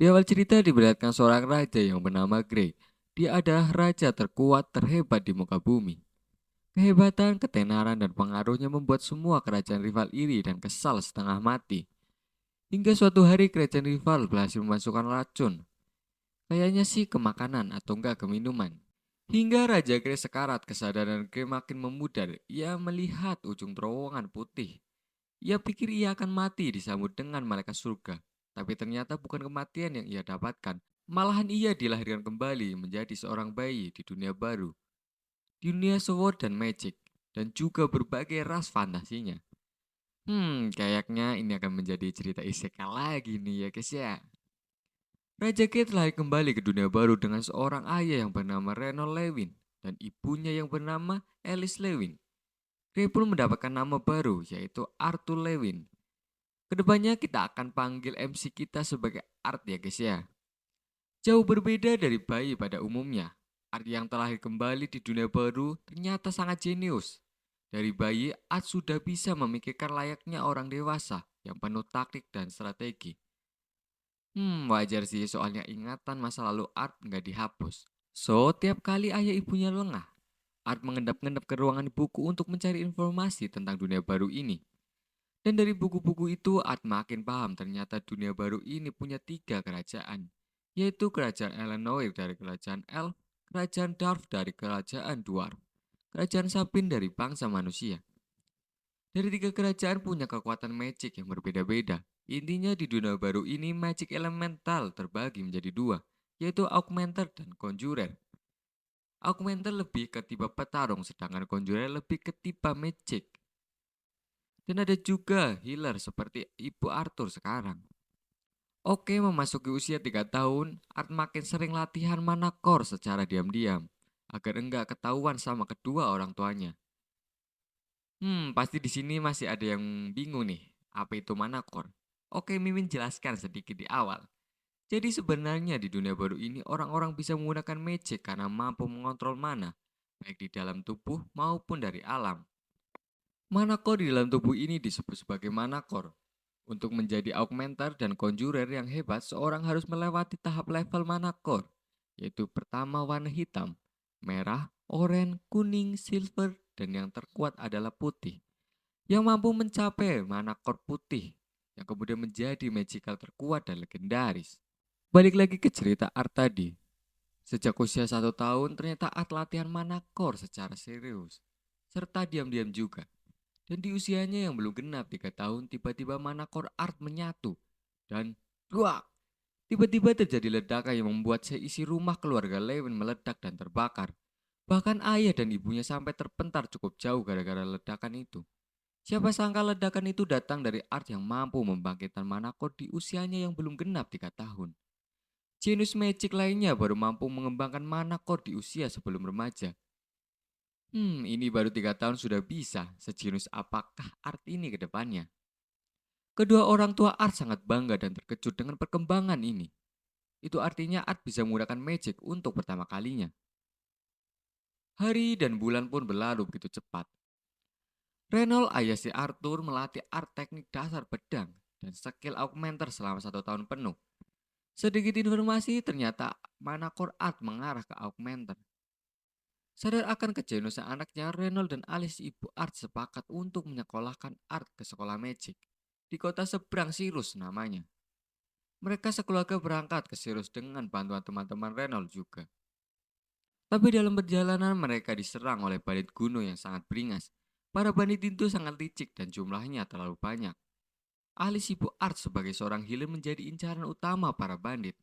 Di awal cerita diperlihatkan seorang raja yang bernama Grey. Dia adalah raja terkuat terhebat di muka bumi. Kehebatan, ketenaran, dan pengaruhnya membuat semua kerajaan rival iri dan kesal setengah mati. Hingga suatu hari kerajaan rival berhasil memasukkan racun. Kayaknya sih ke makanan atau enggak ke minuman. Hingga Raja Grey sekarat, kesadaran Grey makin memudar. Ia melihat ujung terowongan putih. Ia pikir ia akan mati disambut dengan malaikat surga. Tapi ternyata bukan kematian yang ia dapatkan. Malahan ia dilahirkan kembali menjadi seorang bayi di dunia baru. Dunia sword dan magic. Dan juga berbagai ras fantasinya. Kayaknya ini akan menjadi cerita isekai lagi nih ya guys ya. Raja Kate lahir kembali ke dunia baru dengan seorang ayah yang bernama Reynold Lewin dan ibunya yang bernama Alice Lewin. Ray pun mendapatkan nama baru yaitu Arthur Lewin. Kedepannya kita akan panggil MC kita sebagai Art ya guys ya. Jauh berbeda dari bayi pada umumnya, Art yang terlahir kembali di dunia baru ternyata sangat jenius. Dari bayi, Art sudah bisa memikirkan layaknya orang dewasa yang penuh taktik dan strategi. Wajar sih soalnya ingatan masa lalu Art nggak dihapus. So, tiap kali ayah ibunya lengah, Art mengendap-endap ke ruangan buku untuk mencari informasi tentang dunia baru ini. Dan dari buku-buku itu, Art makin paham ternyata dunia baru ini punya tiga kerajaan, yaitu kerajaan Eleanor dari kerajaan Elf, kerajaan Darf dari kerajaan Dwarf, kerajaan Sapin dari bangsa manusia. Dari tiga kerajaan punya kekuatan magic yang berbeda-beda. Intinya di dunia baru ini magic elemental terbagi menjadi dua, yaitu Augmenter dan Conjurer. Augmenter lebih ke tipe petarung, sedangkan Conjurer lebih ke tipe magic. Dan ada juga healer seperti Ibu Arthur sekarang. Oke, memasuki usia 3 tahun, Art makin sering latihan mana core secara diam-diam, agar enggak ketahuan sama kedua orang tuanya. Pasti di sini masih ada yang bingung nih, apa itu mana core? Oke, Mimin jelaskan sedikit di awal. Jadi sebenarnya di dunia baru ini orang-orang bisa menggunakan magic karena mampu mengontrol mana, baik di dalam tubuh maupun dari alam. Mana core di dalam tubuh ini disebut sebagai mana core. Untuk menjadi augmenter dan conjurer yang hebat, seorang harus melewati tahap level mana core, yaitu pertama warna hitam, merah, oranye, kuning, silver, dan yang terkuat adalah putih. Yang mampu mencapai mana core putih, yang kemudian menjadi magical terkuat dan legendaris. Balik lagi ke cerita Art tadi. Sejak usia 1 tahun, ternyata Art latihan mana core secara serius, serta diam-diam juga. Dan di usianya yang belum genap 3 tahun, tiba-tiba mana core Art menyatu. Dan wah, tiba-tiba terjadi ledakan yang membuat seisi rumah keluarga Lewin meledak dan terbakar. Bahkan ayah dan ibunya sampai terpentar cukup jauh gara-gara ledakan itu. Siapa sangka ledakan itu datang dari Art yang mampu membangkitkan mana core di usianya yang belum genap 3 tahun. Genius magic lainnya baru mampu mengembangkan mana core di usia sebelum remaja. Ini baru 3 tahun sudah bisa. Sejenius apakah Art ini ke depannya? Kedua orang tua Art sangat bangga dan terkejut dengan perkembangan ini. Itu artinya Art bisa menggunakan magic untuk pertama kalinya. Hari dan bulan pun berlalu begitu cepat. Reynold ayah si Arthur melatih Art teknik dasar pedang dan skill augmenter selama 1 tahun penuh. Sedikit informasi ternyata mana core Art mengarah ke augmenter. Sadar akan kejeniusan anaknya, Reynold dan Alice ibu Art sepakat untuk menyekolahkan Art ke sekolah magic di kota seberang Sirus namanya. Mereka sekeluarga berangkat ke Sirus dengan bantuan teman-teman Reynold juga. Tapi dalam perjalanan mereka diserang oleh bandit gunung yang sangat beringas. Para bandit itu sangat licik dan jumlahnya terlalu banyak. Alice ibu Art sebagai seorang healer menjadi incaran utama para bandit.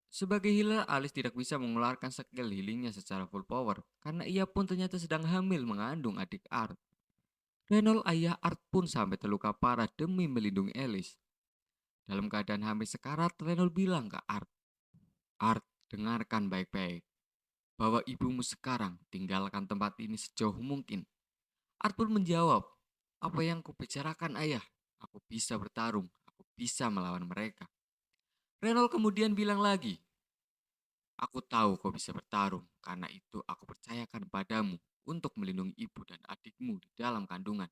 Sebagai healer, Alice tidak bisa mengeluarkan skill healingnya secara full power karena ia pun ternyata sedang hamil mengandung adik Art. Reynold ayah Art pun sampai terluka parah demi melindungi Alice. Dalam keadaan hamil sekarat, Reynold bilang ke Art, Art, dengarkan baik-baik bahwa ibumu sekarang tinggalkan tempat ini sejauh mungkin. Art pun menjawab, apa yang kubicarakan ayah? Aku bisa bertarung, aku bisa melawan mereka. Reynold kemudian bilang lagi, aku tahu kau bisa bertarung, karena itu aku percayakan padamu untuk melindungi ibu dan adikmu di dalam kandungan.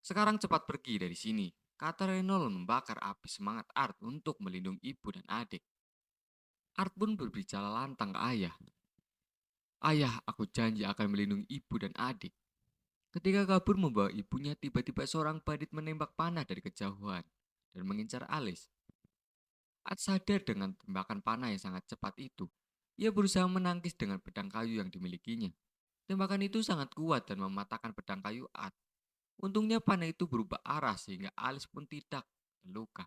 Sekarang cepat pergi dari sini. Kata Renol membakar api semangat Art untuk melindungi ibu dan adik. Art pun berbicara lantang ke ayah. Ayah, aku janji akan melindungi ibu dan adik. Ketika kabur membawa ibunya, tiba-tiba seorang bandit menembak panah dari kejauhan dan mengincar Alice. Art sadar dengan tembakan panah yang sangat cepat itu. Ia berusaha menangkis dengan pedang kayu yang dimilikinya. Tembakan itu sangat kuat dan mematahkan pedang kayu Art. Untungnya panah itu berubah arah sehingga Alice pun tidak terluka.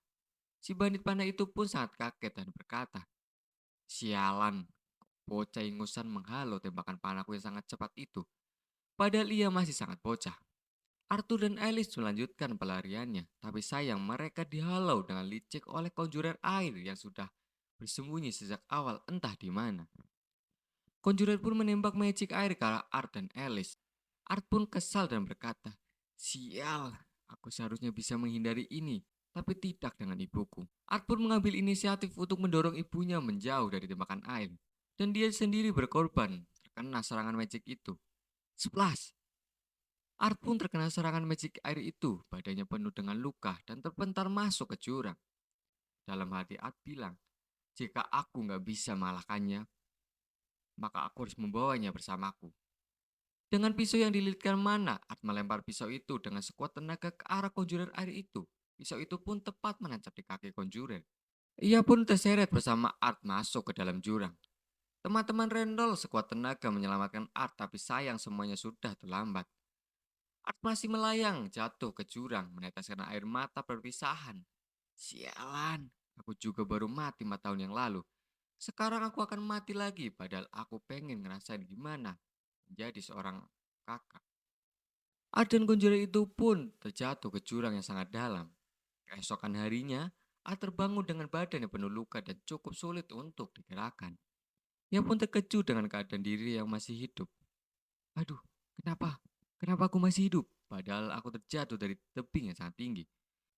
Si bandit panah itu pun sangat kaget dan berkata, "Sialan, bocah ingusan menghalau tembakan panahku yang sangat cepat itu." Padahal ia masih sangat bocah. Arthur dan Alice melanjutkan pelariannya, tapi sayang mereka dihalau dengan licik oleh konjurer air yang sudah bersembunyi sejak awal entah di mana. Konjurer pun menembak magic air ke arah Art dan Alice. Art pun kesal dan berkata, "Sial, aku seharusnya bisa menghindari ini, tapi tidak dengan ibuku." Art pun mengambil inisiatif untuk mendorong ibunya menjauh dari tembakan air, dan dia sendiri berkorban terkena serangan magic itu. Splash! Art pun terkena serangan magic air itu, badannya penuh dengan luka dan terpental masuk ke jurang. Dalam hati Art bilang, "Jika aku nggak bisa mengalahkannya, maka aku harus membawanya bersamaku." Dengan pisau yang dililitkan mana, Art melempar pisau itu dengan sekuat tenaga ke arah konjurer air itu. Pisau itu pun tepat menancap di kaki konjurer. Ia pun terseret bersama Art masuk ke dalam jurang. Teman-teman Randall sekuat tenaga menyelamatkan Art, tapi sayang semuanya sudah terlambat. Art masih melayang jatuh ke jurang, meneteskan air mata perpisahan. Sialan, aku juga baru mati 4 tahun yang lalu. Sekarang aku akan mati lagi, padahal aku pengen ngerasain gimana menjadi seorang kakak. Art dan konjurer itu pun terjatuh ke jurang yang sangat dalam. Keesokan harinya, Art terbangun dengan badan yang penuh luka dan cukup sulit untuk digerakkan. Ia pun terkejut dengan keadaan diri yang masih hidup. Aduh, kenapa? Kenapa aku masih hidup? Padahal aku terjatuh dari tebing yang sangat tinggi.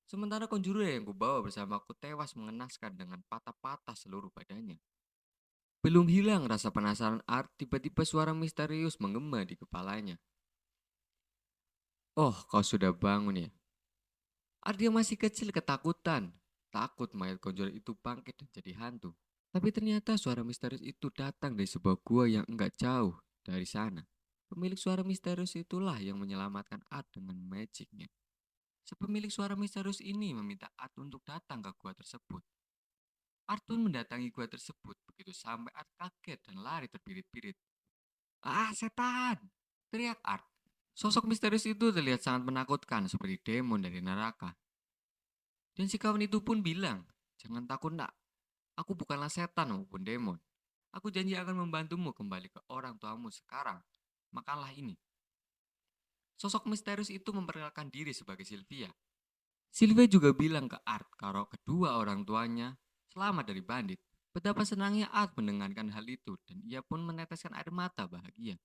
Sementara konjurer yang kubawa bersamaku tewas mengenaskan dengan patah-patah seluruh badannya. Belum hilang rasa penasaran Art, tiba-tiba suara misterius menggema di kepalanya. "Oh, kau sudah bangun ya?" Art yang masih kecil ketakutan. Takut mayat konjurer itu bangkit dan jadi hantu. Tapi ternyata suara misterius itu datang dari sebuah gua yang enggak jauh dari sana. Pemilik suara misterius itulah yang menyelamatkan Art dengan magicnya. Sepemilik suara misterius ini meminta Art untuk datang ke gua tersebut. Art pun mendatangi gua tersebut, begitu sampai Art kaget dan lari terbirit-birit. "Ah, setan!" teriak Art. Sosok misterius itu terlihat sangat menakutkan seperti demon dari neraka. Dan si kawan itu pun bilang, "Jangan takut nak, aku bukanlah setan maupun demon. Aku janji akan membantumu kembali ke orang tuamu sekarang. Makanlah ini." Sosok misterius itu memperkenalkan diri sebagai Sylvia. Sylvia juga bilang ke Art kalau kedua orang tuanya selamat dari bandit. Betapa senangnya Art mendengarkan hal itu dan ia pun meneteskan air mata bahagia.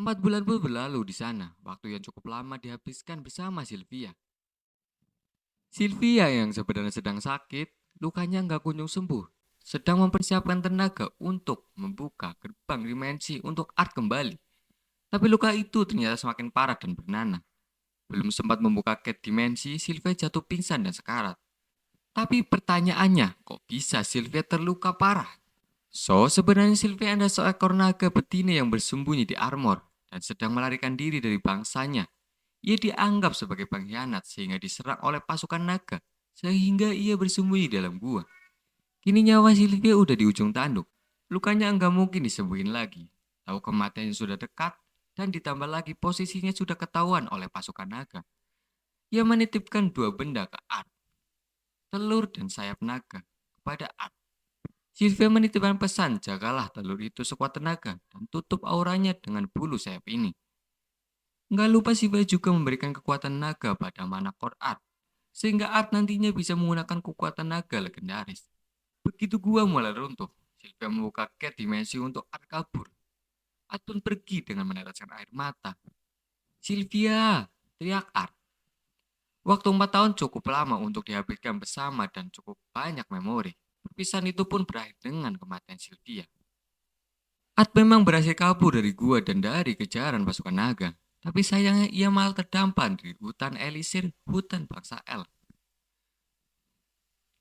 4 bulan pun berlalu di sana, waktu yang cukup lama dihabiskan bersama Sylvia. Sylvia yang sebenarnya sedang sakit, lukanya nggak kunjung sembuh, sedang mempersiapkan tenaga untuk membuka gerbang dimensi untuk Art kembali. Tapi luka itu ternyata semakin parah dan bernanah. Belum sempat membuka gate dimensi, Sylvia jatuh pingsan dan sekarat. Tapi pertanyaannya, kok bisa Sylvia terluka parah? Sebenarnya Sylvia adalah seekor naga betina yang bersembunyi di armor dan sedang melarikan diri dari bangsanya. Ia dianggap sebagai pengkhianat sehingga diserang oleh pasukan naga, sehingga ia bersembunyi dalam gua. Kini nyawa Sylvia udah di ujung tanduk. Lukanya enggak mungkin disembuhin lagi. Tahu kematiannya sudah dekat, dan ditambah lagi posisinya sudah ketahuan oleh pasukan naga. Ia menitipkan 2 benda ke Art, telur dan sayap naga, kepada Art. Sylvia menitipkan pesan, jagalah telur itu sekuat tenaga dan tutup auranya dengan bulu sayap ini. Nggak lupa Sylvia juga memberikan kekuatan naga pada Manacor Art, sehingga Art nantinya bisa menggunakan kekuatan naga legendaris. Begitu gua mulai runtuh, Sylvia membuka gate dimensi untuk Art kabur. Art pun pergi dengan meneteskan air mata. "Sylvia!" teriak Art. Waktu 4 tahun cukup lama untuk dihabiskan bersama dan cukup banyak memori. Perpisahan itu pun berakhir dengan kematian Sylvia. Art memang berhasil kabur dari gua dan dari kejaran pasukan naga. Tapi sayangnya ia malah terdampar di hutan Elisir, hutan bangsa elf.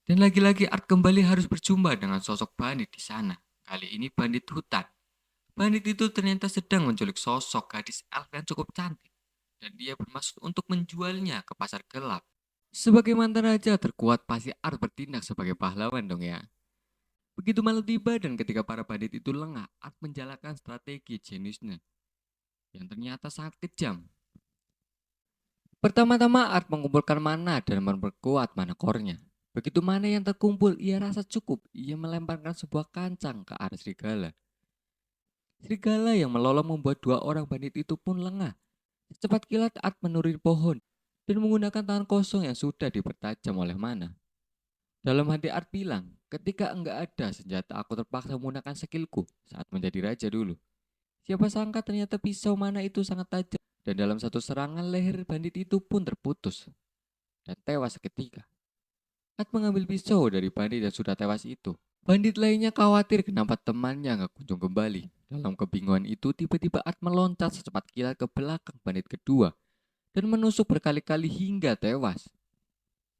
Dan lagi-lagi Art kembali harus berjumpa dengan sosok bandit di sana. Kali ini bandit hutan. Bandit itu ternyata sedang menculik sosok gadis elf yang cukup cantik. Dan dia bermaksud untuk menjualnya ke pasar gelap. Sebagai mantan raja terkuat, pasti Art bertindak sebagai pahlawan dong ya. Begitu malam tiba dan ketika para bandit itu lengah, Art menjalankan strategi jeniusnya yang ternyata sangat kejam. Pertama-tama Art mengumpulkan mana dan memperkuat mana core-nya. Begitu mana yang terkumpul, ia rasa cukup. Ia melemparkan sebuah kancang ke arah serigala. Serigala yang melolong membuat dua orang bandit itu pun lengah. Secepat kilat Art menuruni pohon dan menggunakan tangan kosong yang sudah dipertajam oleh mana. Dalam hati Art bilang, ketika enggak ada senjata aku terpaksa menggunakan skillku saat menjadi raja dulu. Siapa sangka ternyata pisau mana itu sangat tajam dan dalam satu serangan leher bandit itu pun terputus dan tewas seketika. Art mengambil pisau dari bandit yang sudah tewas itu. Bandit lainnya khawatir kenapa temannya nggak kunjung kembali. Dalam kebingungan itu tiba-tiba Art meloncat secepat kilat ke belakang bandit kedua dan menusuk berkali-kali hingga tewas.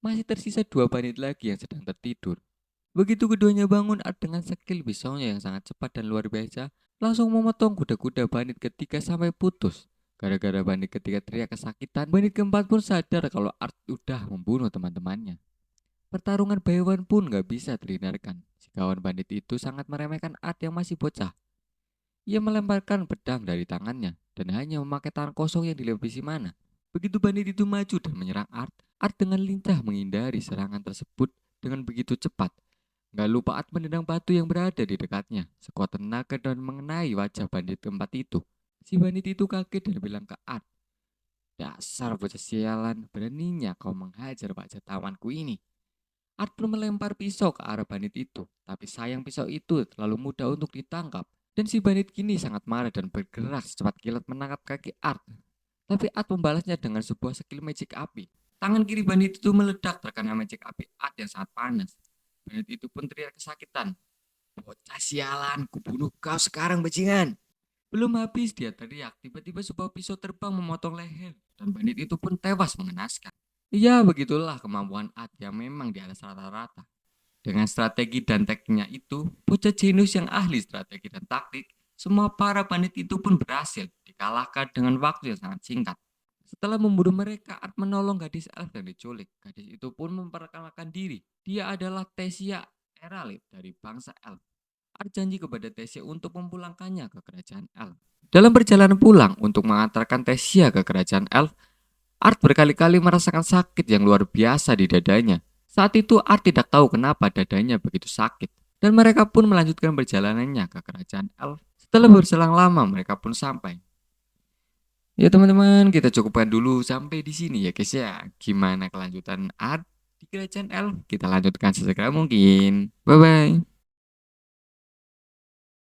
Masih tersisa dua bandit lagi yang sedang tertidur. Begitu keduanya bangun, Art dengan skill pisaunya yang sangat cepat dan luar biasa langsung memotong kuda-kuda bandit ketiga sampai putus. Gara-gara bandit ketiga teriak kesakitan, bandit keempat pun sadar kalau Art udah membunuh teman-temannya. Pertarungan Baywan pun gak bisa terhindarkan. Si kawan bandit itu sangat meremehkan Art yang masih bocah. Ia melemparkan pedang dari tangannya dan hanya memakai tangan kosong yang dilapisi mana. Begitu bandit itu maju dan menyerang Art, Art dengan lincah menghindari serangan tersebut dengan begitu cepat. Gak lupa Art menendang batu yang berada di dekatnya, sekuat tenaga dan mengenai wajah bandit keempat itu. Si bandit itu kaget dan bilang ke Art, "Dasar bocah sialan, beraninya kau menghajar wajah tamanku ini." Art pun melempar pisau ke arah bandit itu, tapi sayang pisau itu terlalu mudah untuk ditangkap. Dan si bandit kini sangat marah dan bergerak secepat kilat menangkap kaki Art. Tapi Art membalasnya dengan sebuah skill magic api. Tangan kiri bandit itu meledak terkena magic api Art yang sangat panas. Bandit itu pun teriak kesakitan. "Bocah sialan, kubunuh kau sekarang bajingan." Belum habis dia teriak, tiba-tiba sebuah pisau terbang memotong leher dan bandit itu pun tewas mengenaskan. Ya, begitulah kemampuan Art yang memang di atas rata-rata. Dengan strategi dan tekniknya itu, bocah jenius yang ahli strategi dan taktik, semua para bandit itu pun berhasil dikalahkan dengan waktu yang sangat singkat. Setelah membunuh mereka, Art menolong gadis elf yang diculik. Gadis itu pun memperkenalkan diri. Dia adalah Tesia Eralit dari bangsa elf. Art janji kepada Tesia untuk memulangkannya ke kerajaan elf. Dalam perjalanan pulang untuk mengantarkan Tesia ke kerajaan elf, Art berkali-kali merasakan sakit yang luar biasa di dadanya. Saat itu Art tidak tahu kenapa dadanya begitu sakit. Dan mereka pun melanjutkan perjalanannya ke kerajaan elf. Setelah berselang lama mereka pun sampai. Ya teman-teman, kita cukupkan dulu sampai di sini ya guys ya. Gimana kelanjutan Art di kerajaan elf? Kita lanjutkan sesegera mungkin. Bye bye.